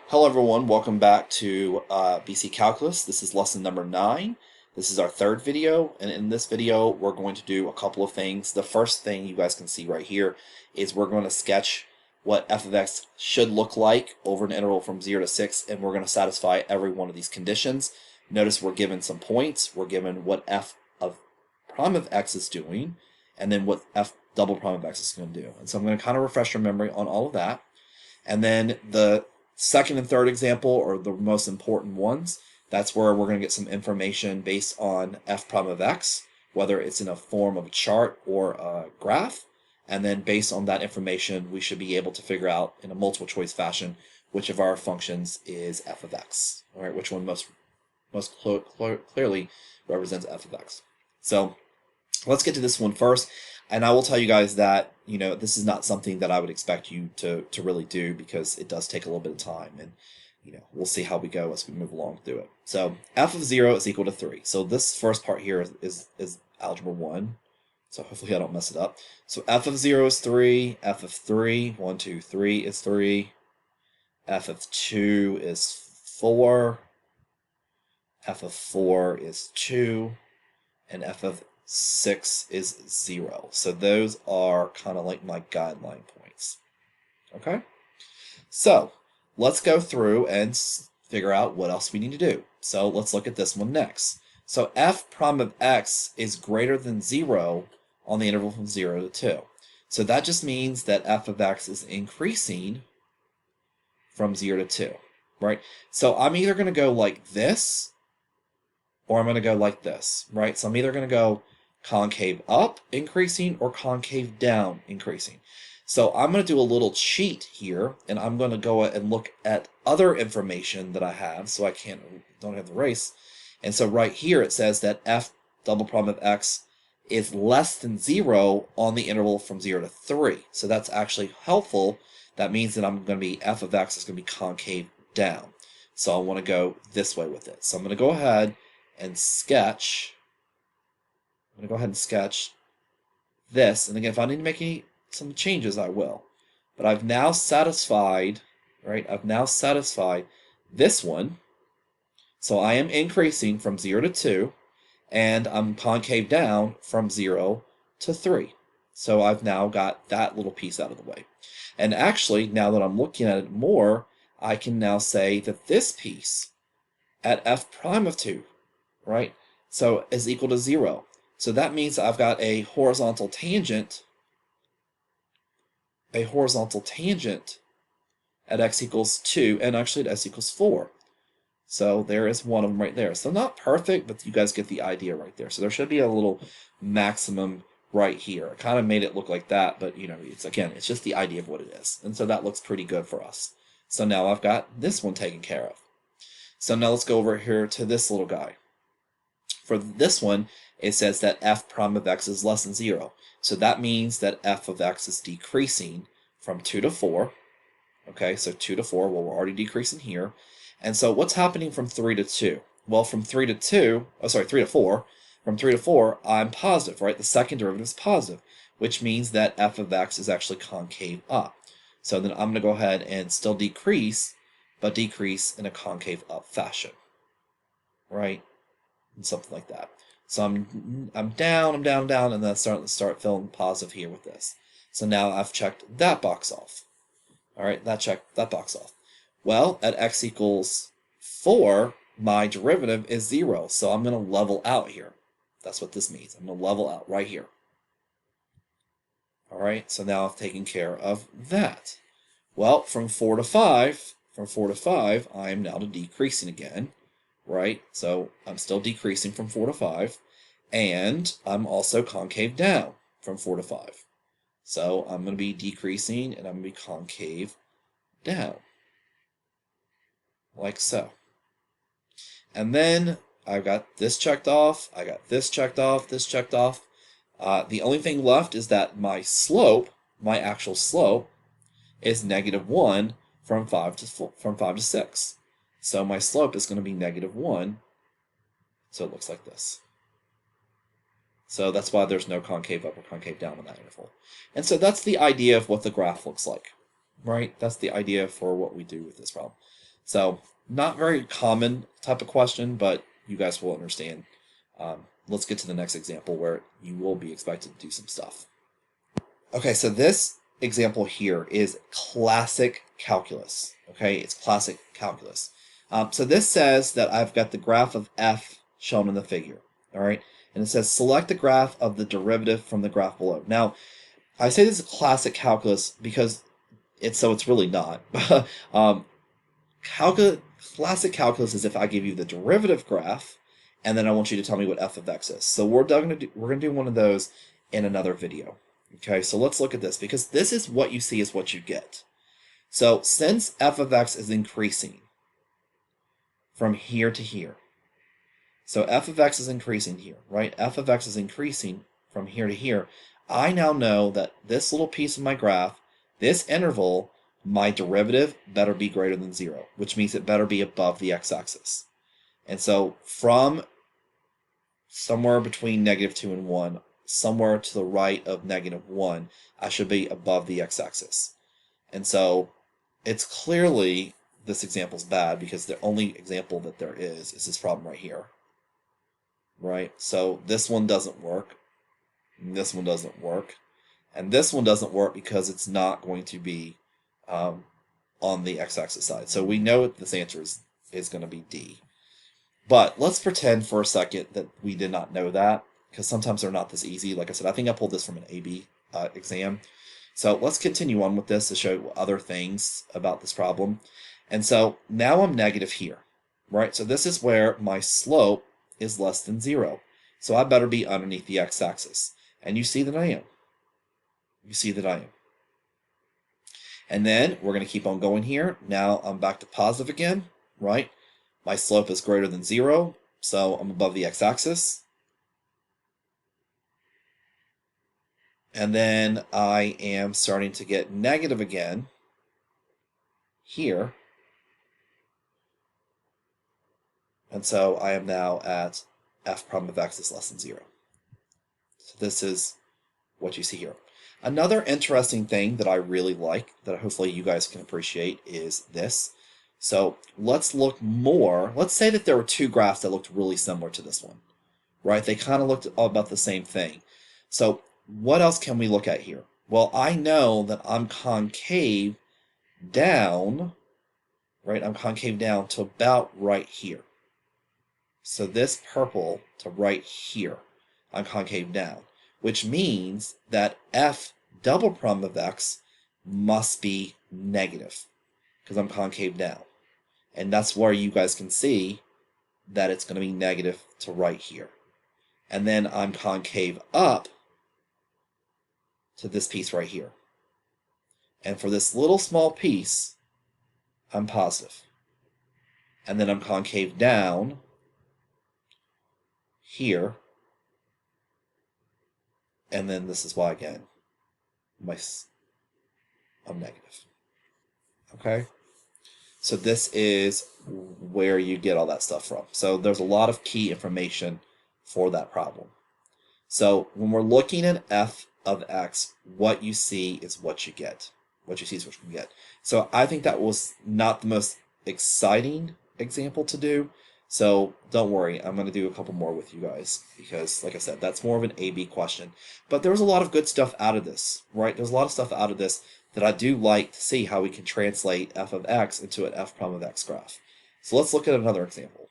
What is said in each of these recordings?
Hello everyone, welcome back to BC Calculus. This is lesson number 9. This is our third video, and in this video we're going to do a couple of things. The first thing you guys can see right here is we're going to sketch what f of x should look like over an interval from 0 to 6, and we're going to satisfy every one of these conditions. Notice we're given some points, we're given what f of prime of x is doing, and then what f double prime of x is going to do. And so I'm going to kind of refresh your memory on all of that. And then the second and third example are the most important ones. That's where we're going to get some information based on f prime of x, whether it's in a form of a chart or a graph. And then based on that information, we should be able to figure out in a multiple choice fashion which of our functions is f of x, all right, which one most clearly represents f of x. So let's get to this one first. And I will tell you guys that, this is not something that I would expect you to really do because it does take a little bit of time. And, we'll see how we go as we move along through it. So f of 0 is equal to 3. So this first part here is algebra 1. So hopefully I don't mess it up. So f of 0 is 3. F of 3, 1, 2, 3 is 3. F of 2 is 4. F of 4 is 2. And f of 6 is 0. So those are kind of like my guideline points. Okay? So let's go through and figure out what else we need to do. So let's look at this one next. So f prime of x is greater than 0 on the interval from 0 to 2. So that just means that f of x is increasing from 0 to 2, right? So I'm either going to go like this or I'm going to go like this, right? So I'm either going to go concave up increasing or concave down increasing. So I'm going to do a little cheat here, and I'm going to go and look at other information that I have, so I don't have the race. And so right here it says that f double prime of x is less than 0 on the interval from 0 to 3. So that's actually helpful. That means that I'm going to be f of x is going to be concave down. So I want to go this way with it. So I'm going to go ahead and sketch. I'm going to go ahead and sketch this. And again, if I need to make some changes, I will. But I've now satisfied, right? I've now satisfied this one. So I am increasing from 0 to 2, and I'm concave down from 0 to 3. So I've now got that little piece out of the way. And actually, now that I'm looking at it more, I can now say that this piece at f prime of 2, right, so is equal to 0. So that means I've got a horizontal tangent at x equals 2, and actually at x equals 4. So there is one of them right there. So not perfect, but you guys get the idea right there. So there should be a little maximum right here. I kind of made it look like that, but it's just the idea of what it is. And so that looks pretty good for us. So now I've got this one taken care of. So now let's go over here to this little guy. For this one, it says that f prime of x is less than 0. So that means that f of x is decreasing from 2 to 4. Okay, so 2 to 4, well, we're already decreasing here. And so what's happening from 3 to 2? Well, from 3 to 4, from 3 to 4, I'm positive, right? The second derivative is positive, which means that f of x is actually concave up. So then I'm going to go ahead and still decrease, but decrease in a concave up fashion, right? And something like that. So I'm down, and then I'm starting to start feeling positive here with this. So now I've checked that box off. All right, checked that box off. Well, at x equals 4, my derivative is 0, so I'm going to level out here. That's what this means. I'm going to level out right here. All right, so now I've taken care of that. Well, from 4 to 5, I am now decreasing again, right? So I'm still decreasing from 4 to 5, and I'm also concave down from 4 to 5. So I'm going to be decreasing, and I'm going to be concave down, like so. And then I've got this checked off, I got this checked off, this checked off. The only thing left is that my slope, my actual slope, is -1 from 5 to 6. So my slope is going to be -1. So it looks like this. So that's why there's no concave up or concave down on that interval. And so that's the idea of what the graph looks like, right? That's the idea for what we do with this problem. So not very common type of question, but you guys will understand. Let's get to the next example where you will be expected to do some stuff. Okay, so this example here is classic calculus. Okay, it's classic calculus. So this says that I've got the graph of f shown in the figure. All right, and it says select the graph of the derivative from the graph below. Now, I say this is classic calculus because it's really not. um, classic calculus is if I give you the derivative graph, and then I want you to tell me what f of x is. So we're gonna do one of those in another video. Okay, so let's look at this because this is what you see is what you get. So since f of x is increasing from here to here, so f of x is increasing here, right? F of x is increasing from here to here. I now know that this little piece of my graph, this interval, my derivative better be greater than 0, which means it better be above the x-axis. And so from somewhere between -2 and 1, somewhere to the right of -1, I should be above the x-axis. And so it's clearly, this example's bad because the only example that there is this problem right here. Right? So this one doesn't work. And this one doesn't work. And this one doesn't work because it's not going to be on the x-axis side. So we know this answer is going to be D. But let's pretend for a second that we did not know that, because sometimes they're not this easy. Like I said, I think I pulled this from an AB exam. So let's continue on with this to show you other things about this problem. And so now I'm negative here, right? So this is where my slope is less than 0. So I better be underneath the x-axis. And you see that I am. You see that I am. And then we're going to keep on going here. Now I'm back to positive again, right? My slope is greater than 0, so I'm above the x-axis. And then I am starting to get negative again here. And so I am now at f prime of x is less than 0. So this is what you see here. Another interesting thing that I really like, that hopefully you guys can appreciate, is this. So let's look more. Let's say that there were two graphs that looked really similar to this one, right? They kind of looked all about the same thing. So what else can we look at here? Well, I know that I'm concave down, right? I'm concave down to about right here. So this purple to right here, I'm concave down, which means that f double prime of x must be negative because I'm concave down. And that's where you guys can see that it's going to be negative to right here. And then I'm concave up to this piece right here. And for this little small piece, I'm positive. And then I'm concave down here. And then this is why, again, I'm negative. Okay? So this is where you get all that stuff from. So there's a lot of key information for that problem. So when we're looking at f of x, what you see is what you get. What you see is what you get. So I think that was not the most exciting example to do. So don't worry, I'm going to do a couple more with you guys because, like I said, that's more of an A-B question. But there was a lot of good stuff out of this, right? There's a lot of stuff out of this that I do like to see how we can translate f of x into an f prime of x graph. So let's look at another example.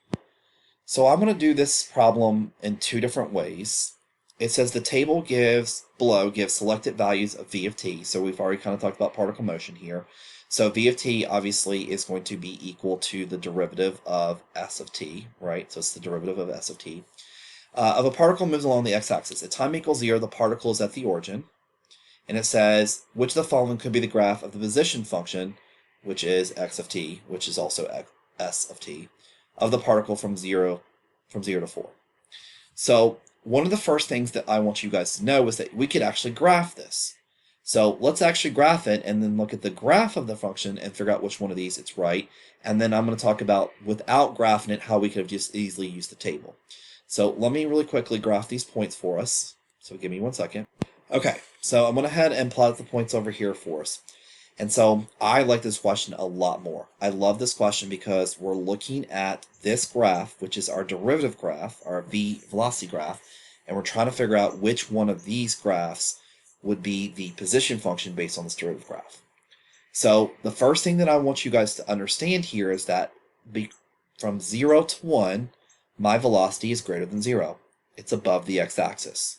So I'm going to do this problem in two different ways. It says the table below gives selected values of v of t. So we've already kind of talked about particle motion here. So v of t obviously is going to be equal to the derivative of s of t, right? So it's the derivative of s of t. Of a particle moves along the x-axis. At time equals 0, the particle is at the origin. And it says, which of the following could be the graph of the position function, which is x of t, which is also s of t, of the particle from 0 to 4. So one of the first things that I want you guys to know is that we could actually graph this. So let's actually graph it and then look at the graph of the function and figure out which one of these it's right. And then I'm going to talk about, without graphing it, how we could have just easily used the table. So let me really quickly graph these points for us. So give me 1 second. Okay, so I'm going to head and plot the points over here for us. And so I like this question a lot more. I love this question because we're looking at this graph, which is our derivative graph, our v velocity graph, and we're trying to figure out which one of these graphs would be the position function based on this derivative graph. So the first thing that I want you guys to understand here is that from 0 to 1, my velocity is greater than 0. It's above the x-axis,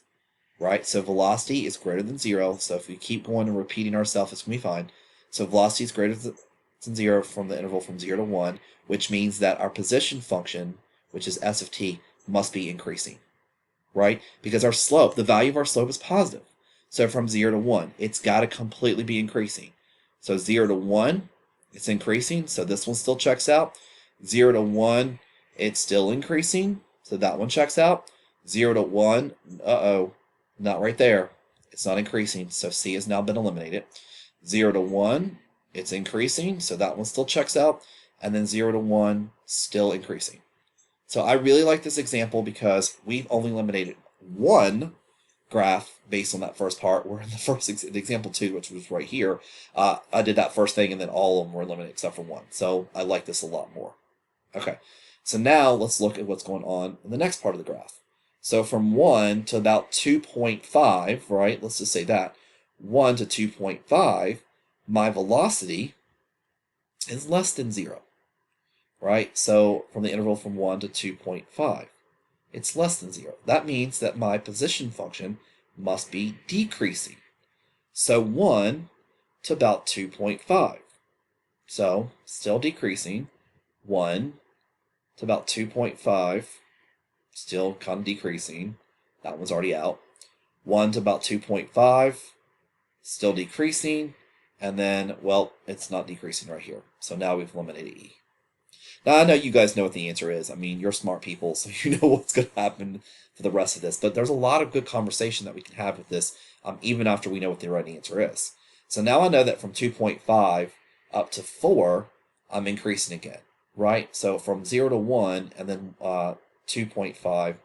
right? So velocity is greater than 0. So if we keep going and repeating ourselves, it's going to be fine. So velocity is greater than 0 from the interval from 0 to 1, which means that our position function, which is s of t, must be increasing, right? Because our slope, the value of our slope is positive. So from 0 to 1, it's got to completely be increasing. So 0 to 1, it's increasing, so this one still checks out. 0 to 1, it's still increasing, so that one checks out. 0 to 1, not right there. It's not increasing, so C has now been eliminated. 0 to 1, it's increasing, so that one still checks out. And then 0 to 1, still increasing. So I really like this example because we've only eliminated one graph based on that first part. We're in the example 2, which was right here. I did that first thing, and then all of them were eliminated except for one. So I like this a lot more. Okay, so now let's look at what's going on in the next part of the graph. So from 1 to about 2.5, right, let's just say that, 1 to 2.5, my velocity is less than 0, right? So from the interval from 1 to 2.5, it's less than 0. That means that my position function must be decreasing. So 1 to about 2.5. So still decreasing. 1 to about 2.5, still kind of decreasing. That one's already out. 1 to about 2.5, still decreasing. And then, well, it's not decreasing right here. So now we've eliminated E. Now, I know you guys know what the answer is. I mean, you're smart people, so you know what's going to happen for the rest of this. But there's a lot of good conversation that we can have with this, even after we know what the right answer is. So now I know that from 2.5 up to 4, I'm increasing again, right? So from 0 to 1, and then 2.5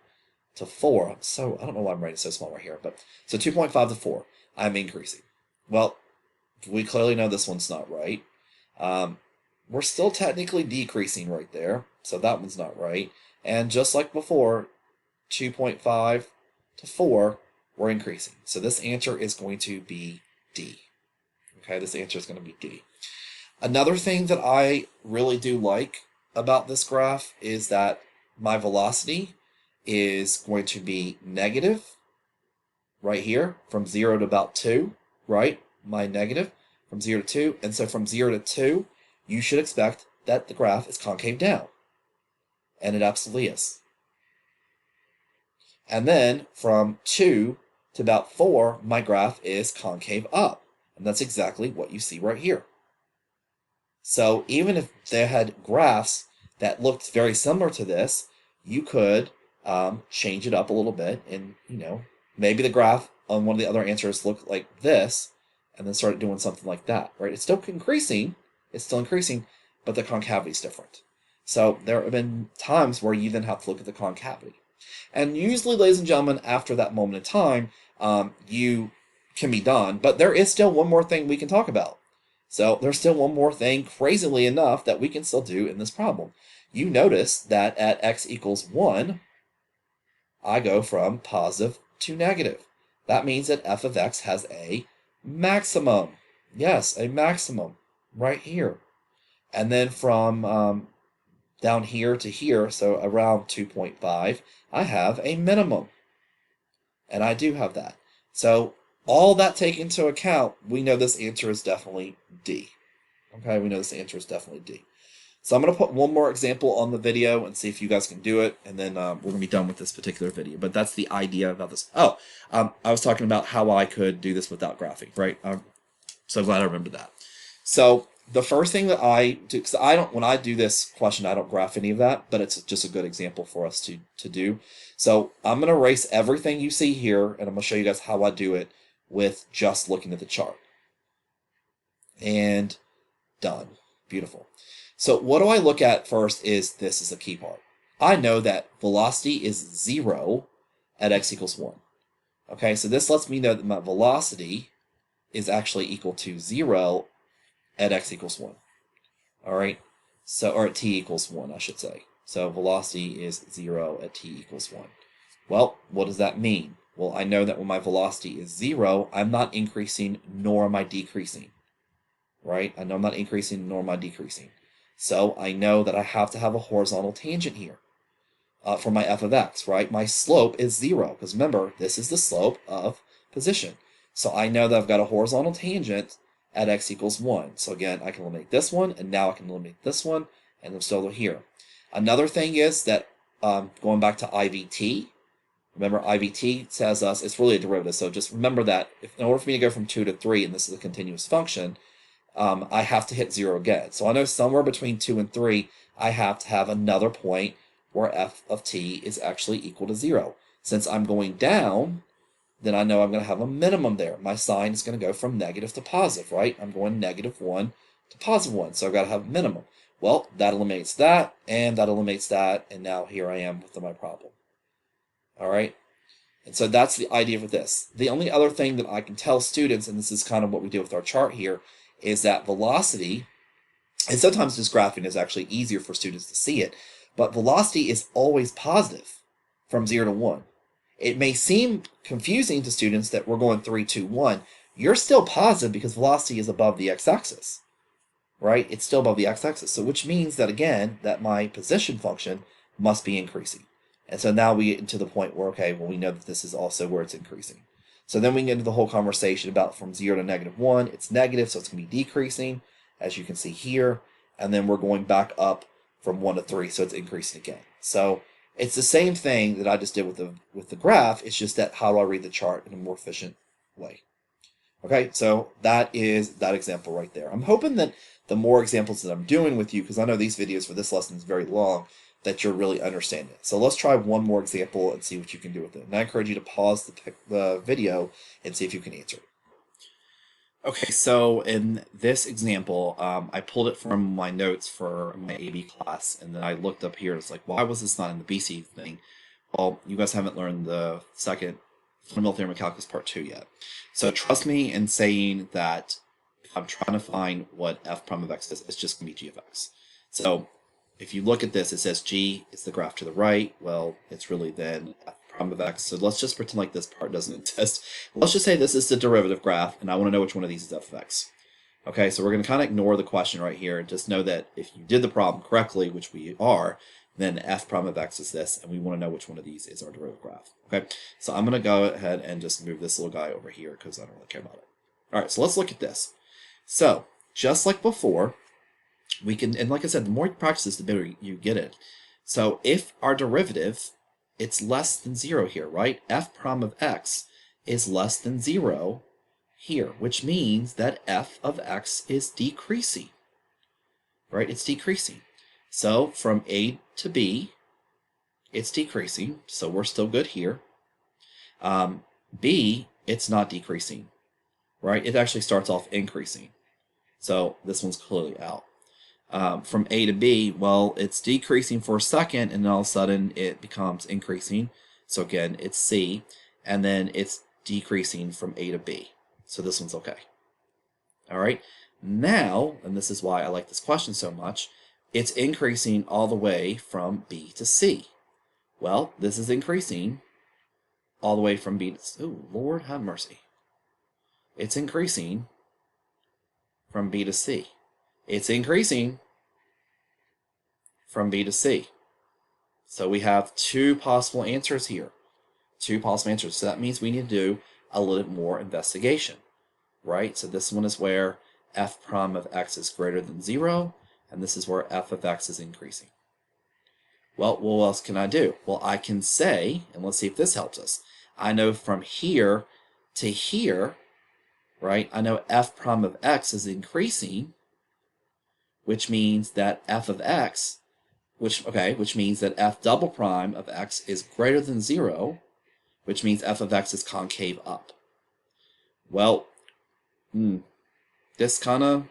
to 4. So I don't know why I'm writing so small right here. But so 2.5 to 4, I'm increasing. Well, we clearly know this one's not right. We're still technically decreasing right there, so that one's not right. And just like before, 2.5 to 4, we're increasing. So this answer is going to be D. Okay, this answer is going to be D. Another thing that I really do like about this graph is that my velocity is going to be negative right here from 0 to about 2, right? My negative from 0 to 2. And so from 0 to 2, you should expect that the graph is concave down. And it absolutely is. And then from 2 to about 4, my graph is concave up. And that's exactly what you see right here. So even if they had graphs that looked very similar to this, you could change it up a little bit. And, maybe the graph on one of the other answers looked like this, and then started doing something like that, right? It's still increasing, but the concavity is different. So there have been times where you then have to look at the concavity. And usually, ladies and gentlemen, after that moment in time, you can be done. But there is still one more thing we can talk about. So there's still one more thing, crazily enough, that we can still do in this problem. You notice that at x equals 1, I go from positive to negative. That means that f of x has a maximum. Yes, a maximum right here. And then from down here to here, so around 2.5, I have a minimum. And I do have that. So all that taken into account, we know this answer is definitely D. Okay, we know this answer is definitely D. So I'm going to put one more example on the video and see if you guys can do it, and then we're going to be done with this particular video. But that's the idea about this. I was talking about how I could do this without graphing, right? So glad I remembered that. So the first thing that I do, because when I do this question, I don't graph any of that, but it's just a good example for us to do. So I'm going to erase everything you see here, and I'm going to show you guys how I do it with just looking at the chart. And done. Beautiful. So what do I look at first is this is the key part. I know that velocity is 0 at x equals 1. Okay, so this lets me know that my velocity is actually equal to 0 at x equals 1. All right, so, or at t equals 1, I should say. So velocity is 0 at t equals 1. Well, what does that mean? Well, I know that when my velocity is 0, I'm not increasing nor am I decreasing. Right? I know I'm not increasing nor am I decreasing. So I know that I have to have a horizontal tangent here for my f of x, right? My slope is 0, because remember, this is the slope of position. So I know that I've got a horizontal tangent at x equals 1. So again, I can eliminate this one, and now I can eliminate this one, and I'm still here. Another thing is that going back to IVT, remember IVT says us, it's really a derivative, so just remember that in order for me to go from 2 to 3, and this is a continuous function, I have to hit 0 again. So I know somewhere between 2 and 3, I have to have another point where f of t is actually equal to 0. Since I'm going down, then I know I'm going to have a minimum there. My sign is going to go from negative to positive, right? I'm going -1 to +1, so I've got to have a minimum. Well, that eliminates that, and that eliminates that, and now here I am with my problem. All right? And so that's the idea with this. The only other thing that I can tell students, and this is kind of what we do with our chart here, is that velocity, and sometimes this graphing is actually easier for students to see it, but velocity is always positive from 0 to 1. It may seem confusing to students that we're going 3, 2, 1. You're still positive because velocity is above the x-axis, right? It's still above the x-axis, so which means that, again, that my position function must be increasing. And so now we get into the point where, okay, well, we know that this is also where it's increasing. So then we get into the whole conversation about from 0 to -1, it's negative, so it's going to be decreasing, as you can see here. And then we're going back up from 1 to 3, so it's increasing again. So it's the same thing that I just did with the graph. It's just that how do I read the chart in a more efficient way? Okay, so that is that example right there. I'm hoping that the more examples that I'm doing with you, because I know these videos for this lesson is very long, that you're really understanding it. So let's try one more example and see what you can do with it. And I encourage you to pause the video and see if you can answer it. Okay, so in this example, I pulled it from my notes for my AB class, and then I looked up here. It's like, why was this not in the BC thing? Well, you guys haven't learned the second fundamental theorem of calculus part 2 yet. So trust me in saying that if I'm trying to find what f prime of x is, it's just going to be g of x. So if you look at this, it says g is the graph to the right. Well, it's really then f prime of x. So let's just pretend like this part doesn't exist. Let's just say this is the derivative graph, and I want to know which one of these is f of x. Okay, so we're going to kind of ignore the question right here. Just know that if you did the problem correctly, which we are, then f prime of x is this, and we want to know which one of these is our derivative graph. Okay, so I'm going to go ahead and just move this little guy over here because I don't really care about it. All right, so let's look at this. So just like before, we can, and like I said, the more you practice this, the better you get it. So if our derivative, it's less than 0 here, right? F prime of x is less than 0 here, which means that f of x is decreasing, right? It's decreasing. So from A to B, it's decreasing, so we're still good here. B, it's not decreasing, right? It actually starts off increasing. So this one's clearly out. From A to B, well, it's decreasing for a second, and then all of a sudden it becomes increasing. So again, it's C, and then it's decreasing from A to B. So this one's okay. All right. Now, and this is why I like this question so much, it's increasing all the way from B to C. Well, this is increasing all the way from B to C. Oh, Lord have mercy. It's increasing from B to C. It's increasing from B to C. So we have two possible answers here. Two possible answers. So that means we need to do a little bit more investigation, right? So this one is where f prime of x is greater than 0, and this is where f of x is increasing. Well, what else can I do? Well, I can say, and let's see if this helps us. I know from here to here, right? I know f prime of x is increasing, which means that f of x, which means that f double prime of x is greater than 0, which means f of x is concave up. Well, this kind of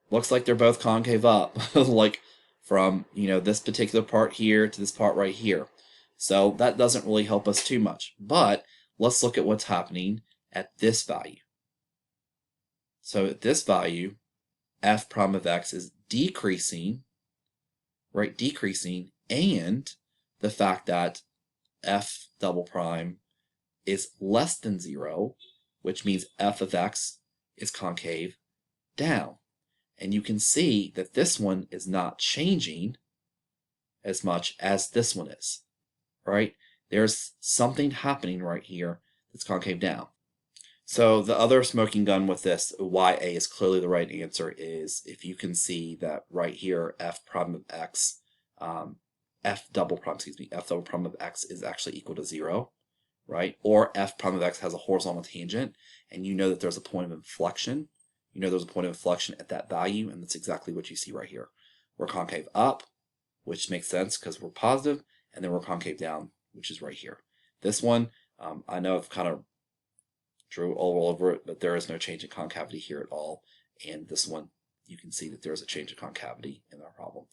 looks like they're both concave up, like from, this particular part here to this part right here. So that doesn't really help us too much. But let's look at what's happening at this value. So at this value, f prime of x is decreasing, right? Decreasing, and the fact that f double prime is less than 0, which means f of x is concave down. And you can see that this one is not changing as much as this one is, right? There's something happening right here that's concave down. So the other smoking gun with this, why A is clearly the right answer, is if you can see that right here, f prime of x, f double prime of x is actually equal to 0, right? Or f prime of x has a horizontal tangent, and you know that there's a point of inflection. You know there's a point of inflection at that value, and that's exactly what you see right here. We're concave up, which makes sense because we're positive, and then we're concave down, which is right here. This one, I know I've kind of drew all over it, but there is no change in concavity here at all. And this one, you can see that there's a change of concavity in our problem.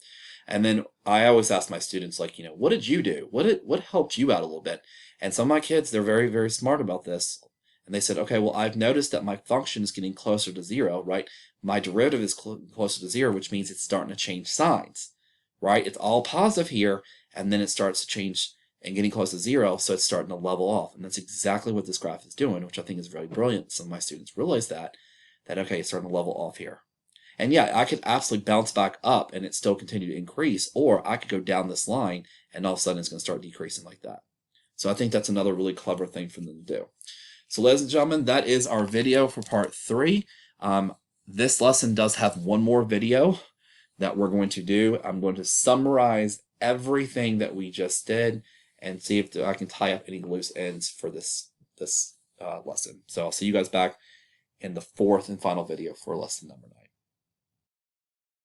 And then I always ask my students, like, what did you do? What helped you out a little bit? And some of my kids, they're very, very smart about this. And they said, okay, well, I've noticed that my function is getting closer to 0, right? My derivative is closer to 0, which means it's starting to change signs, right? It's all positive here, and then it starts to change and getting close to 0, so it's starting to level off. And that's exactly what this graph is doing, which I think is very brilliant. Some of my students realize that okay, it's starting to level off here. And yeah, I could absolutely bounce back up and it still continue to increase, or I could go down this line and all of a sudden it's going to start decreasing like that. So I think that's another really clever thing for them to do. So ladies and gentlemen, that is our video for part 3. This lesson does have one more video that we're going to do. I'm going to summarize everything that we just did and see if I can tie up any loose ends for this lesson. So I'll see you guys back in the 4th and final video for lesson number 9.